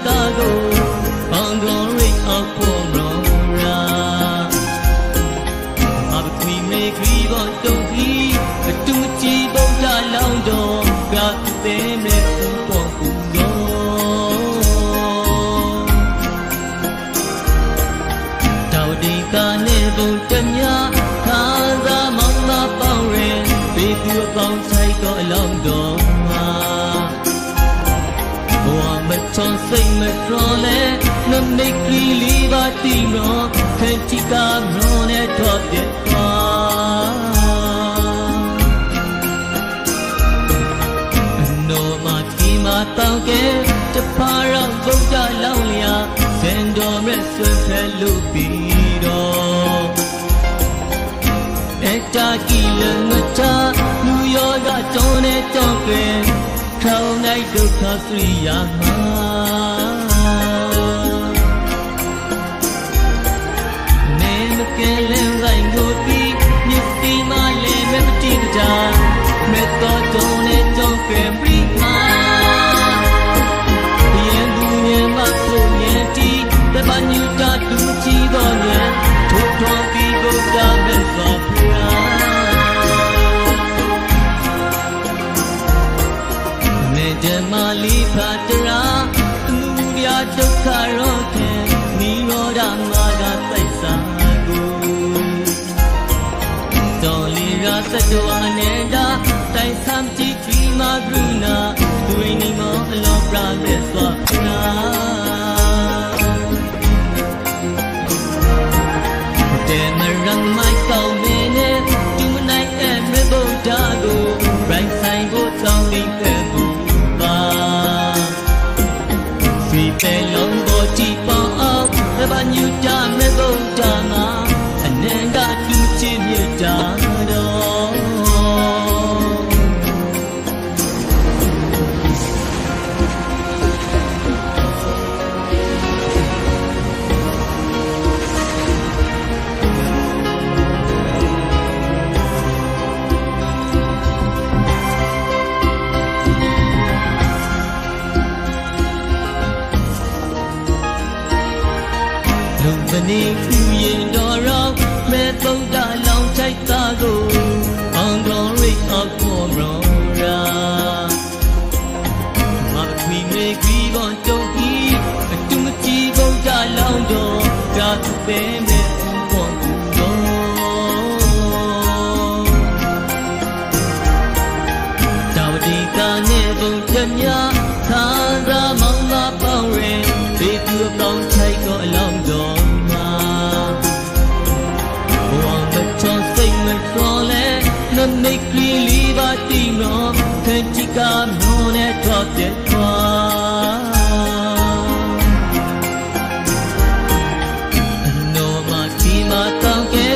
တာကိုဘောင်တော်ရိတ်အောက်ဖို့မလို့အဘခွေမေခရီဘောတုံခီအတူကြည်ဗုဒ္ဓလောင်းတော်ကတဲ့မဲ့ပေါ်ကူတော်တောက်ဒီကနဲ့ဘုံတမြခါသာမောင်းသာပေါင်းရင်ဘေးသူပေါင်းဆိုင်တော်အလောင်းတော်မှာဘဝမချောစိတ်မတော်လဲနမိတ်ကလေးပါတီမောခဲချီကမရောနဲ့တော့ပြတ်သွားအနောမတီမာတောင်းကဲတဖာရောက်ဗုဒ္ဓလောင်းလျာစင်တော်မဲ့ဆွေဖဲလို့ပြီးတော့အတာကီလမတာလူရောကတောင်းနဲ့တောင်းကဲထောင်းလိုက်ဒုက္ခစရိယာမှာနေမကဲလဲလိုက်လို့ပြီးမြစ်စီမလဲမတိကတာမေတ္တာတောင်းနဲ့တောင်းကဲပြီးမှာရင်သူရင်မဖို့ရင်တီတပညူတာတူချီတော်ရင်ထိုးတော်ပြီးဘုရားမြတ်စွာဘုရားဓမ္မလီဖတ်တရာသူရဒုက္ခရောခေနိရောဓမာဂသိစ္စာကိုတော်လီရာသတ္တဝါနေတာတိုင်ဆမ်ကြည့်ဒီမှာကရုဏာသူရင်းနီမောအလောပရာမြတ်စွာဘုရားတေမရံမိုက်ကောင်းနေနဲ့ဒီမနိုင်တဲ့မြတ်ဗုဒ္ဓကိုရိုင်းဆိုင်ကိုတောင်းနေတဲ့ပဲလုံးကိုကြည့်ပေါအောင်တပညူတာမေဘုဒ္ဓမှာအနန္တတူချင်းမြတ်တာတော်မနေခုရင်တော်ရောမေဗုဒ္ဓလောင်းထိုက်တာကိုအောင်တော်ရိတ်အောက်ပေါ်ရောရာမခွေမေခီဘောတုံခီအတူမကြည့်ဗုဒ္ဓလောင်းတော်ကတဲ့မဲ့ပေါ်ကူတော်တာဝတိကနဲ့ဘုံတမြခါသာမောင်းသာပေါင်းရင်ဘေးသူပေါင်းထိုက်တော့အလောင်းတော်နမိတ်ကလေးပါတီမောခဲချီကမရောနဲ့တော့ပြတ်သွားအနောမတီမာတောင်းကဲ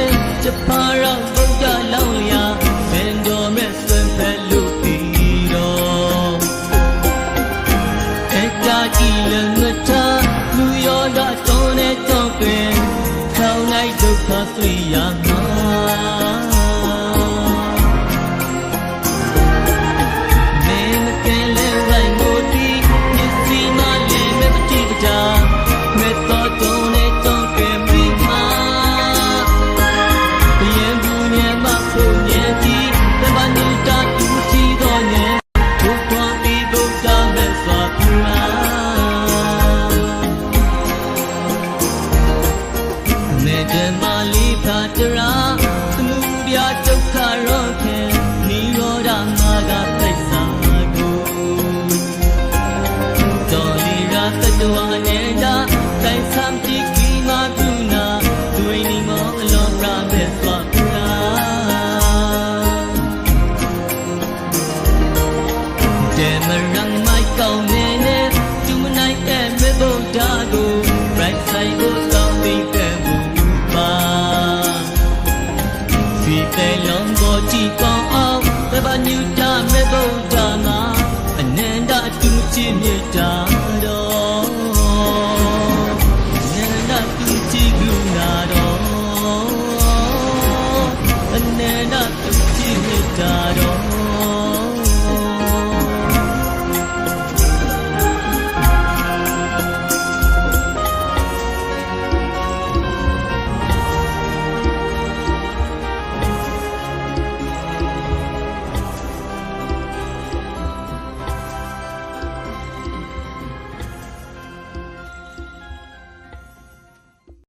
တဖာရောက်ဗုဒ္ဓလောင်းလျာစင်တော်မဲ့ဆွေဖဲလို့ပြီးတော့အတာကီလမတာလူရောကတောင်းနဲ့တောင်းကဲထောင်းလိုက်ဒုက္ခစရိယာမှာညူတာမေဗုဒ္ဓမှာအနန္တတူချင်းမြတ်တာတော်အနန္တတူချင်းကရုဏာတော်အနန္တတူချင်းမြတ်တာတော်